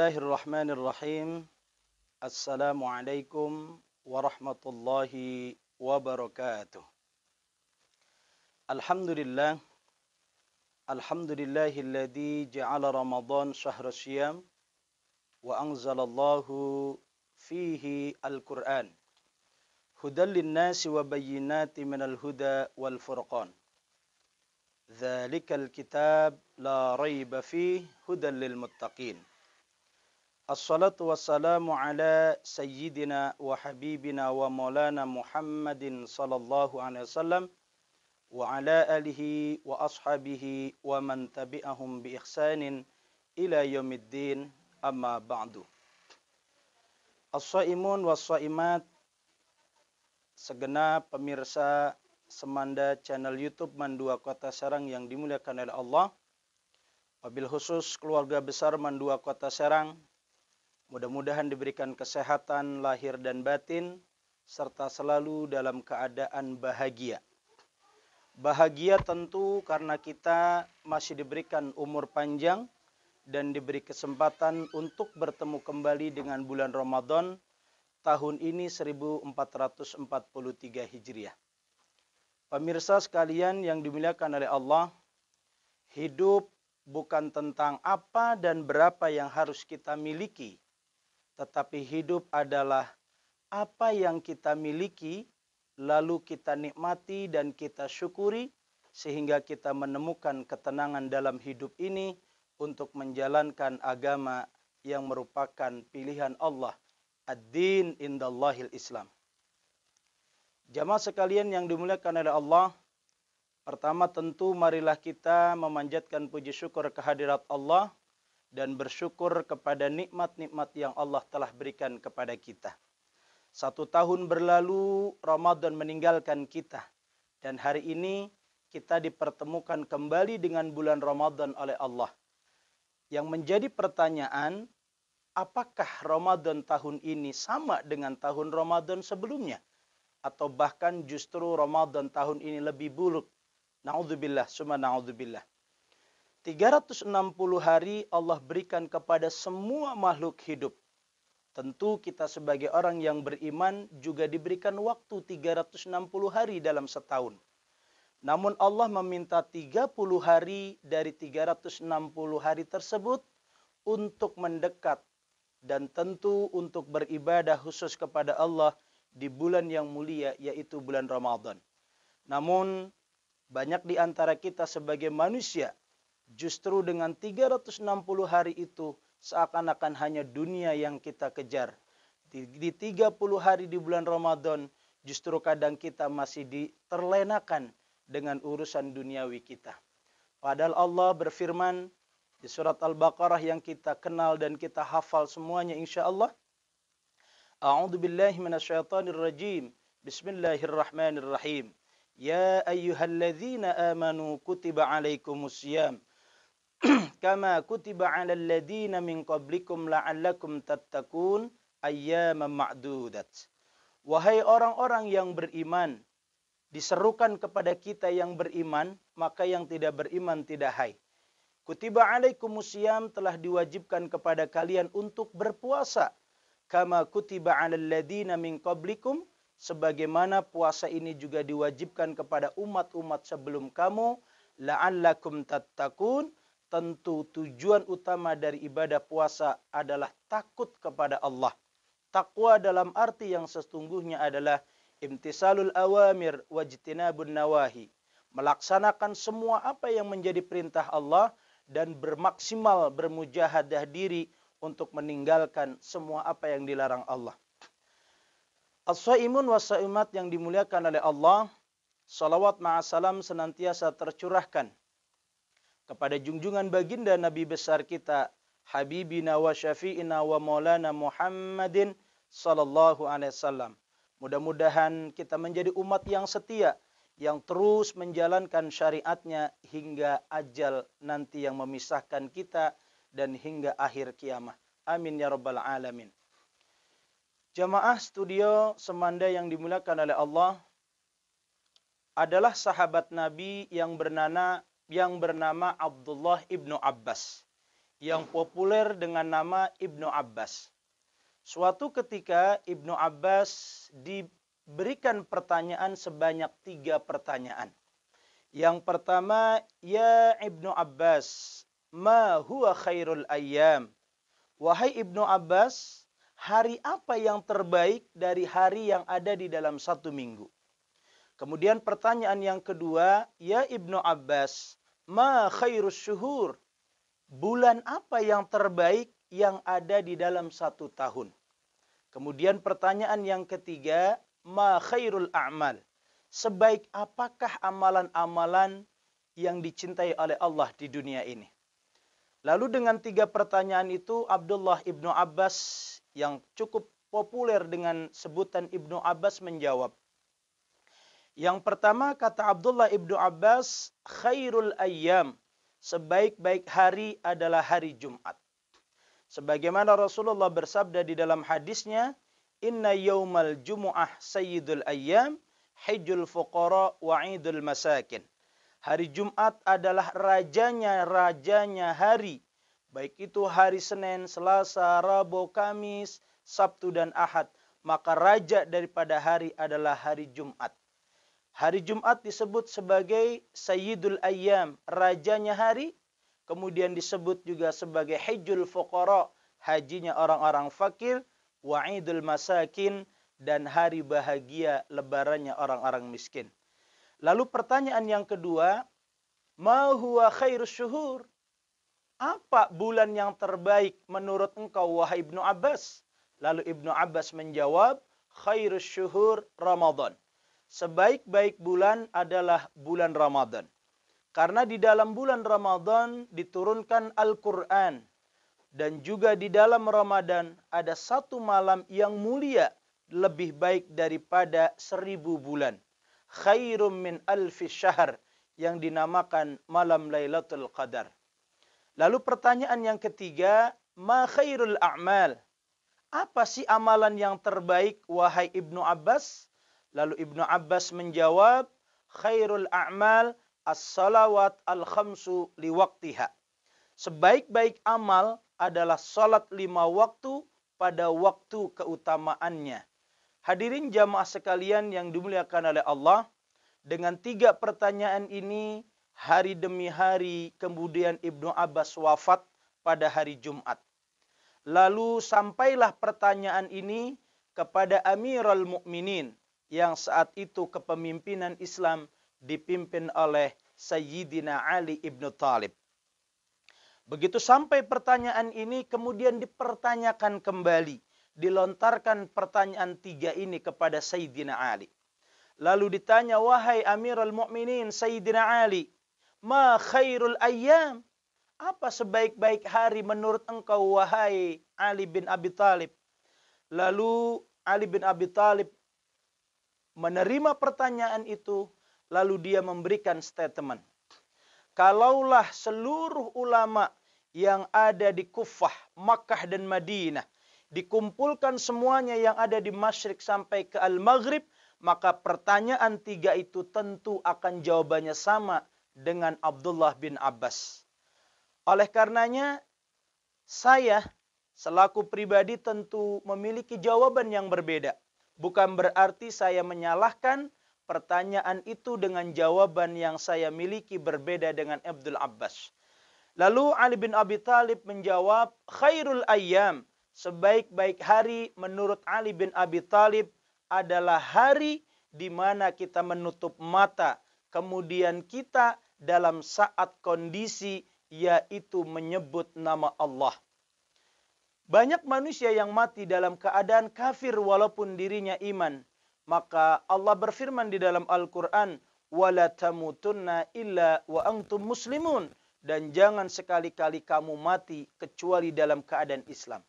Bismillahirrahmanirrahim. Assalamualaikum warahmatullahi wabarakatuh. Alhamdulillah. Alhamdulillahilladzi ja'ala Ramadan syahra syiyam wa anzalallahu fihi al-Qur'an. Hudan linnasi wa bayyinati minal huda wal furqan. Dzalikal kitab la raiba fihi hudan lil muttaqin. Assalatu wassalamu ala sayyidina wa habibina wa maulana Muhammadin sallallahu alaihi wasallam wa ala alihi wa ashabihi wa man tabi'ahum bi ihsanin ila yaumiddin amma ba'du. As-shaimun was-shaimat, segenap pemirsa Semanda channel YouTube Mandua Kota Serang yang dimuliakan oleh Allah, wabil khusus keluarga besar Mandua Kota Serang, mudah-mudahan diberikan kesehatan lahir dan batin, serta selalu dalam keadaan bahagia. Bahagia tentu karena kita masih diberikan umur panjang dan diberi kesempatan untuk bertemu kembali dengan bulan Ramadan tahun ini 1443 Hijriah. Pemirsa sekalian yang dimuliakan oleh Allah, hidup bukan tentang apa dan berapa yang harus kita miliki, tetapi hidup adalah apa yang kita miliki, lalu kita nikmati dan kita syukuri, sehingga kita menemukan ketenangan dalam hidup ini untuk menjalankan agama yang merupakan pilihan Allah. Ad-din indallahil Islam. Jamaah sekalian yang dimuliakan oleh Allah, pertama tentu marilah kita memanjatkan puji syukur kehadirat Allah dan bersyukur kepada nikmat-nikmat yang Allah telah berikan kepada kita. 1 tahun berlalu, Ramadan meninggalkan kita. Dan hari ini kita dipertemukan kembali dengan bulan Ramadan oleh Allah. Yang menjadi pertanyaan, apakah Ramadan tahun ini sama dengan tahun Ramadan sebelumnya? Atau bahkan justru Ramadan tahun ini lebih buruk? Na'udzubillah, summa na'udzubillah. 360 hari Allah berikan kepada semua makhluk hidup. Tentu kita sebagai orang yang beriman juga diberikan waktu 360 hari dalam setahun. Namun Allah meminta 30 hari dari 360 hari tersebut untuk mendekat dan tentu untuk beribadah khusus kepada Allah di bulan yang mulia, yaitu bulan Ramadan. Namun banyak di antara kita sebagai manusia justru dengan 360 hari itu seakan-akan hanya dunia yang kita kejar. Di 30 hari di bulan Ramadan justru kadang kita masih terlenakan dengan urusan duniawi kita. Padahal Allah berfirman di surat Al-Baqarah yang kita kenal dan kita hafal semuanya insyaallah. A'udzu billahi minasyaitonir rajim. Bismillahirrahmanirrahim. Ya ayyuhalladzina amanu kutiba alaikumusiyam kama kutiba 'alal ladzina min qablikum la'allakum tattaqun ayyaman ma'dudat. Wahai orang-orang yang beriman, diserukan kepada kita yang beriman, maka yang tidak beriman tidak hai. Kutiba 'alaikumusiyam, telah diwajibkan kepada kalian untuk berpuasa. Kama kutiba 'alal ladzina min qablikum, sebagaimana puasa ini juga diwajibkan kepada umat-umat sebelum kamu, la'allakum tattaqun. Tentu tujuan utama dari ibadah puasa adalah takut kepada Allah. Takwa dalam arti yang sesungguhnya adalah imtisalul awamir wajtinabun nawahi. Melaksanakan semua apa yang menjadi perintah Allah dan bermaksimal bermujahadah diri untuk meninggalkan semua apa yang dilarang Allah. As-shaimun was-shaimat yang dimuliakan oleh Allah, salawat ma'asalam senantiasa tercurahkan kepada junjungan baginda Nabi besar kita, Habibina wa Syafi'ina wa Maulana Muhammadin sallallahu alaihi wasallam. Mudah-mudahan kita menjadi umat yang setia, yang terus menjalankan syariatnya hingga ajal nanti yang memisahkan kita dan hingga akhir kiamat. Amin ya rabbal alamin. Jamaah studio Semanda yang dimuliakan oleh Allah, adalah sahabat Nabi yang bernama Abdullah ibnu Abbas. yang populer dengan nama Ibnu Abbas. Suatu ketika Ibnu Abbas diberikan pertanyaan sebanyak 3 pertanyaan. Yang pertama, ya Ibnu Abbas, ma huwa khairul ayyam? Wahai Ibnu Abbas, hari apa yang terbaik dari hari yang ada di dalam satu minggu? Kemudian pertanyaan yang kedua, ya Ibnu Abbas, ma khairus syuhur? Bulan apa yang terbaik yang ada di dalam satu tahun? Kemudian pertanyaan yang ketiga, ma khairul a'mal? Sebaik apakah amalan-amalan yang dicintai oleh Allah di dunia ini? Lalu dengan 3 pertanyaan itu, Abdullah Ibnu Abbas yang cukup populer dengan sebutan Ibnu Abbas menjawab. Yang pertama kata Abdullah Ibnu Abbas, khairul ayyam, sebaik-baik hari adalah hari Jumat. Sebagaimana Rasulullah bersabda di dalam hadisnya, inna yaumal jumu'ah sayyidul ayyam, hijjul fuqara wa idul masakin. Hari Jumat adalah rajanya hari. Baik itu hari Senin, Selasa, Rabu, Kamis, Sabtu dan Ahad. Maka raja daripada hari adalah hari Jumat. Hari Jumat disebut sebagai sayyidul ayyam, rajanya hari. Kemudian disebut juga sebagai hijjul fuqara, hajinya orang-orang fakir, wa idul masakin, dan hari bahagia lebarannya orang-orang miskin. Lalu pertanyaan yang kedua, ma huwa khairus syuhur? Apa bulan yang terbaik menurut engkau wahai Ibnu Abbas? Lalu Ibnu Abbas menjawab, khairus syuhur Ramadan. Sebaik-baik bulan adalah bulan Ramadan. Karena di dalam bulan Ramadan diturunkan Al-Quran. Dan juga di dalam Ramadan ada satu malam yang mulia, lebih baik daripada 1000 bulan. Khairum min alfi syahr, yang dinamakan malam Lailatul Qadar. Lalu pertanyaan yang ketiga, ma khairul a'mal? Apa sih amalan yang terbaik wahai Ibnu Abbas? Lalu Ibnu Abbas menjawab, khairul a'mal as-salawat al-khamsu liwaktiha. Sebaik-baik amal adalah salat 5 waktu pada waktu keutamaannya. Hadirin jamaah sekalian yang dimuliakan oleh Allah, dengan 3 pertanyaan ini, hari demi hari kemudian Ibnu Abbas wafat pada hari Jumat. Lalu sampailah pertanyaan ini kepada Amirul Mukminin yang saat itu kepemimpinan Islam dipimpin oleh Sayyidina Ali ibn Thalib. Begitu sampai pertanyaan ini kemudian dipertanyakan kembali. Dilontarkan pertanyaan 3 ini kepada Sayyidina Ali. Lalu ditanya, wahai Amirul Mukminin Sayyidina Ali, ma khairul ayyam? Apa sebaik-baik hari menurut engkau wahai Ali bin Abi Thalib? Lalu Ali bin Abi Thalib menerima pertanyaan itu, lalu dia memberikan statement. Kalaulah seluruh ulama yang ada di Kufah, Makkah dan Madinah dikumpulkan semuanya yang ada di Masyrik sampai ke Al-Maghrib, maka pertanyaan 3 itu tentu akan jawabannya sama dengan Abdullah bin Abbas. Oleh karenanya, saya selaku pribadi tentu memiliki jawaban yang berbeda. Bukan berarti saya menyalahkan pertanyaan itu dengan jawaban yang saya miliki berbeda dengan Abdul Abbas. Lalu Ali bin Abi Thalib menjawab, khairul ayyam, sebaik-baik hari menurut Ali bin Abi Thalib adalah hari di mana kita menutup mata, kemudian kita dalam saat kondisi yaitu menyebut nama Allah. Banyak manusia yang mati dalam keadaan kafir walaupun dirinya iman. Maka Allah berfirman di dalam Al-Quran, وَلَا تَمُوتُنَّ إِلَّا وَأَنْتُمْ مُسْلِمُونَ. Dan jangan sekali-kali kamu mati kecuali dalam keadaan Islam.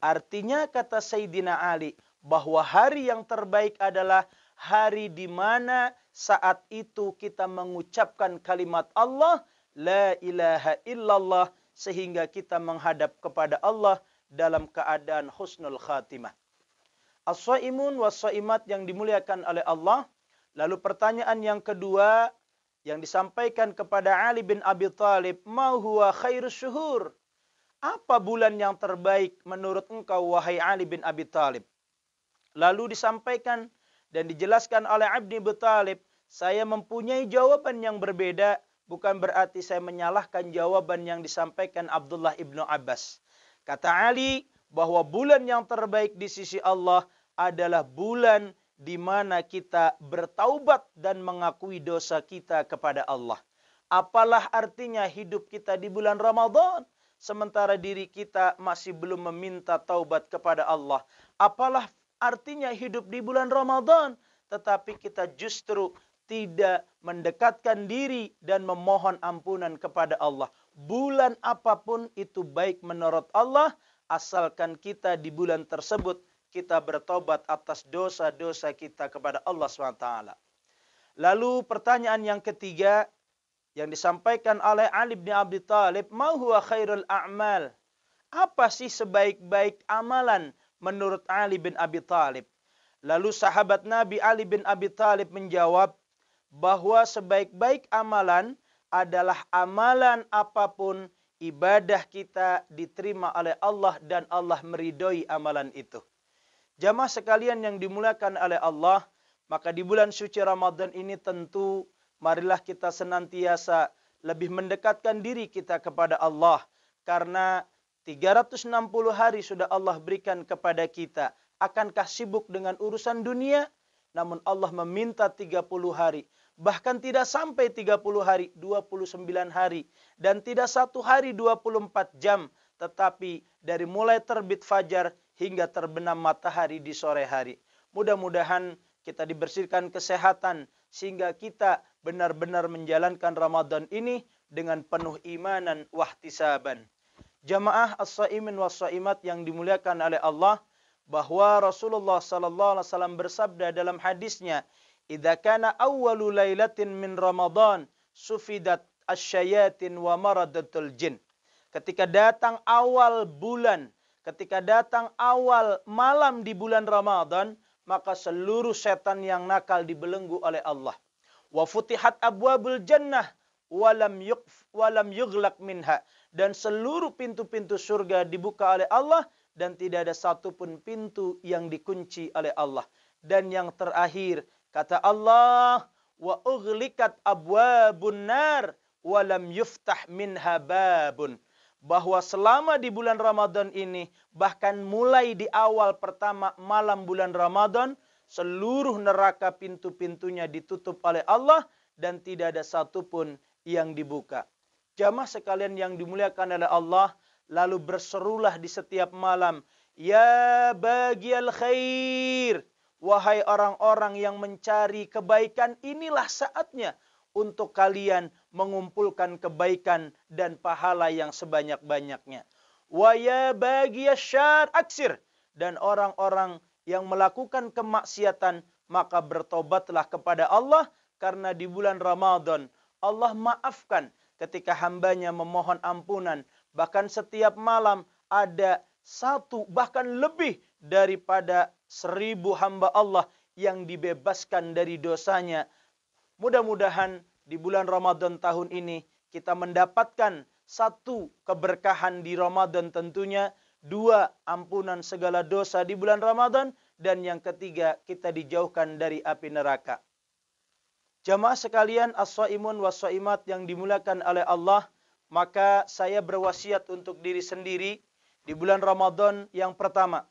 Artinya kata Sayyidina Ali, bahwa hari yang terbaik adalah hari di mana saat itu kita mengucapkan kalimat Allah, La ilaha illallah, sehingga kita menghadap kepada Allah dalam keadaan husnul khatimah. As-shaimun was-shaimat yang dimuliakan oleh Allah. Lalu pertanyaan yang kedua yang disampaikan kepada Ali bin Abi Thalib, ma huwa khairus syuhur? apa bulan yang terbaik menurut engkau wahai Ali bin Abi Thalib? Lalu disampaikan dan dijelaskan oleh Ali bin Abi Thalib, saya mempunyai jawaban yang berbeda, bukan berarti saya menyalahkan jawaban yang disampaikan Abdullah ibnu Abbas. Kata Ali bahwa bulan yang terbaik di sisi Allah adalah bulan di mana kita bertaubat dan mengakui dosa kita kepada Allah. Apalah artinya hidup kita di bulan Ramadan sementara diri kita masih belum meminta taubat kepada Allah? Apalah artinya hidup di bulan Ramadan tetapi kita justru tidak mendekatkan diri dan memohon ampunan kepada Allah? Bulan apapun itu baik menurut Allah, asalkan kita di bulan tersebut kita bertobat atas dosa-dosa kita kepada Allah SWT. Lalu pertanyaan yang ketiga yang disampaikan oleh Ali bin Abi Thalib, ma huwa khairul a'mal? Apa sih sebaik-baik amalan menurut Ali bin Abi Thalib? Lalu sahabat Nabi Ali bin Abi Thalib menjawab bahwa sebaik-baik amalan adalah amalan apapun ibadah kita diterima oleh Allah dan Allah meridhoi amalan itu. Jamaah sekalian yang dimuliakan oleh Allah, maka di bulan suci Ramadan ini tentu marilah kita senantiasa lebih mendekatkan diri kita kepada Allah. Karena 360 hari sudah Allah berikan kepada kita. Akankah sibuk dengan urusan dunia? Namun Allah meminta 30 hari. Bahkan tidak sampai 30 hari, 29 hari. Dan tidak satu hari 24 jam. Tetapi dari mulai terbit fajar hingga terbenam matahari di sore hari. Mudah-mudahan kita dibersihkan kesehatan sehingga kita benar-benar menjalankan Ramadan ini dengan penuh imanan wahtisaban. Jamaah as-saimin was-saimat yang dimuliakan oleh Allah, bahwa Rasulullah sallallahu alaihi wasallam bersabda dalam hadisnya, "Idza kana awwalu lailatin min Ramadan, sufidat asyayatin wa maradatul jin." Ketika datang awal bulan, ketika datang awal malam di bulan Ramadan, maka seluruh setan yang nakal dibelenggu oleh Allah. Wa futihat abwabul jannah walam yughlaq minha, dan seluruh pintu-pintu surga dibuka oleh Allah dan tidak ada satupun pintu yang dikunci oleh Allah. Dan yang terakhir kata Allah, wa ughliqat abwabun nar walam yuftah minha babun, bahwa selama di bulan Ramadan ini, bahkan mulai di awal pertama malam bulan Ramadan, seluruh neraka pintu-pintunya ditutup oleh Allah dan tidak ada satupun yang dibuka. Jamaah sekalian yang dimuliakan oleh Allah, lalu berserulah di setiap malam, ya bagial khair, wahai orang-orang yang mencari kebaikan, inilah saatnya untuk kalian mengumpulkan kebaikan dan pahala yang sebanyak-banyaknya. Wa ya baghiyasyar aksir, dan orang-orang yang melakukan kemaksiatan maka bertobatlah kepada Allah, karena di bulan Ramadan Allah maafkan ketika hambanya memohon ampunan. Bahkan setiap malam ada satu bahkan lebih daripada 1000 hamba Allah yang dibebaskan dari dosanya. Mudah-mudahan di bulan Ramadan tahun ini kita mendapatkan satu keberkahan di Ramadan tentunya, dua ampunan segala dosa di bulan Ramadan, dan yang ketiga kita dijauhkan dari api neraka. Jamaah sekalian as-shaimun was-shaimat yang dimuliakan oleh Allah, maka saya berwasiat untuk diri sendiri di bulan Ramadan yang pertama,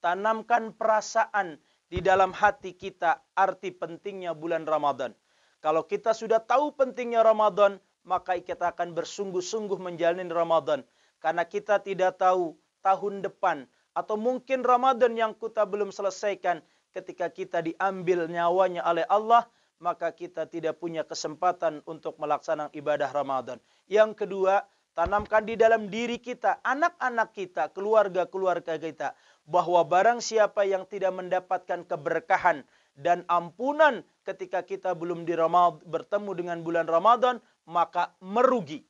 tanamkan perasaan di dalam hati kita arti pentingnya bulan Ramadan. Kalau kita sudah tahu pentingnya Ramadan, maka kita akan bersungguh-sungguh menjalani Ramadan. Karena kita tidak tahu tahun depan, atau mungkin Ramadan yang kita belum selesaikan, ketika kita diambil nyawanya oleh Allah, maka kita tidak punya kesempatan untuk melaksanakan ibadah Ramadan. Yang kedua, tanamkan di dalam diri kita, anak-anak kita, keluarga-keluarga kita, bahwa barang siapa yang tidak mendapatkan keberkahan dan ampunan ketika kita belum bertemu dengan bulan Ramadan, maka merugi.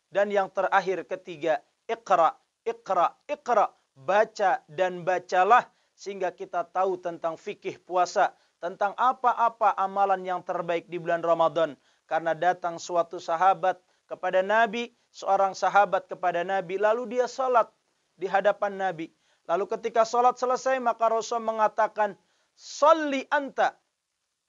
Dan yang terakhir ketiga, iqra, iqra, iqra, baca dan bacalah, sehingga kita tahu tentang fikih puasa, tentang apa-apa amalan yang terbaik di bulan Ramadan. Karena datang suatu sahabat kepada Nabi, seorang sahabat kepada Nabi, lalu dia salat di hadapan Nabi. Lalu ketika salat selesai, maka Rasul mengatakan, "Shalli anta."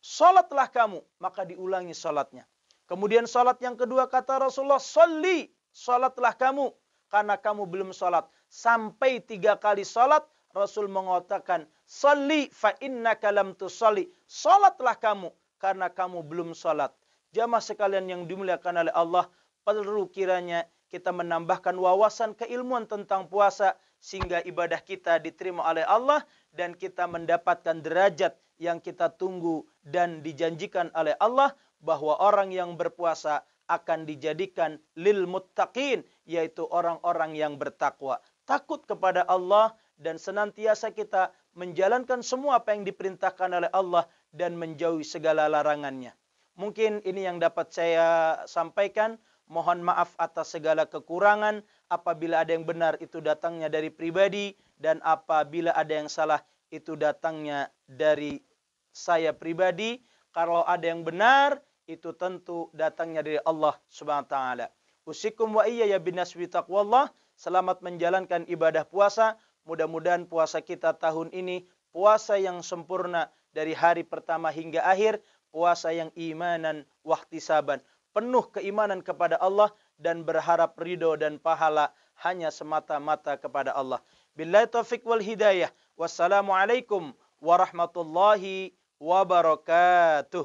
Salatlah kamu, maka diulangi salatnya. Kemudian salat yang kedua kata Rasulullah, "Shalli." Salatlah kamu, karena kamu belum salat. Sampai 3 kali salat, Rasul mengatakan, "Shalli fa innaka lam tusalli." Salatlah kamu, karena kamu belum salat. Jamaah sekalian yang dimuliakan oleh Allah, perlu kiranya kita menambahkan wawasan keilmuan tentang puasa, sehingga ibadah kita diterima oleh Allah, dan kita mendapatkan derajat yang kita tunggu dan dijanjikan oleh Allah, bahwa orang yang berpuasa akan dijadikan lil muttaqin, yaitu orang-orang yang bertakwa. Takut kepada Allah, dan senantiasa kita menjalankan semua apa yang diperintahkan oleh Allah, dan menjauhi segala larangannya. Mungkin ini yang dapat saya sampaikan. Mohon maaf atas segala kekurangan. Apabila ada yang benar, itu datangnya dari pribadi. Dan apabila ada yang salah, itu datangnya dari saya pribadi. Kalau ada yang benar, itu tentu datangnya dari Allah Subhanahu wa taala. Usikum wa iyaya binaswi taqwallah. Selamat menjalankan ibadah puasa. Mudah-mudahan puasa kita tahun ini puasa yang sempurna dari hari pertama hingga akhir, puasa yang imanan wahtisaban, penuh keimanan kepada Allah dan berharap ridho dan pahala hanya semata-mata kepada Allah. Billahi taufiq wal hidayah. Wassalamualaikum warahmatullahi wabarakatuh.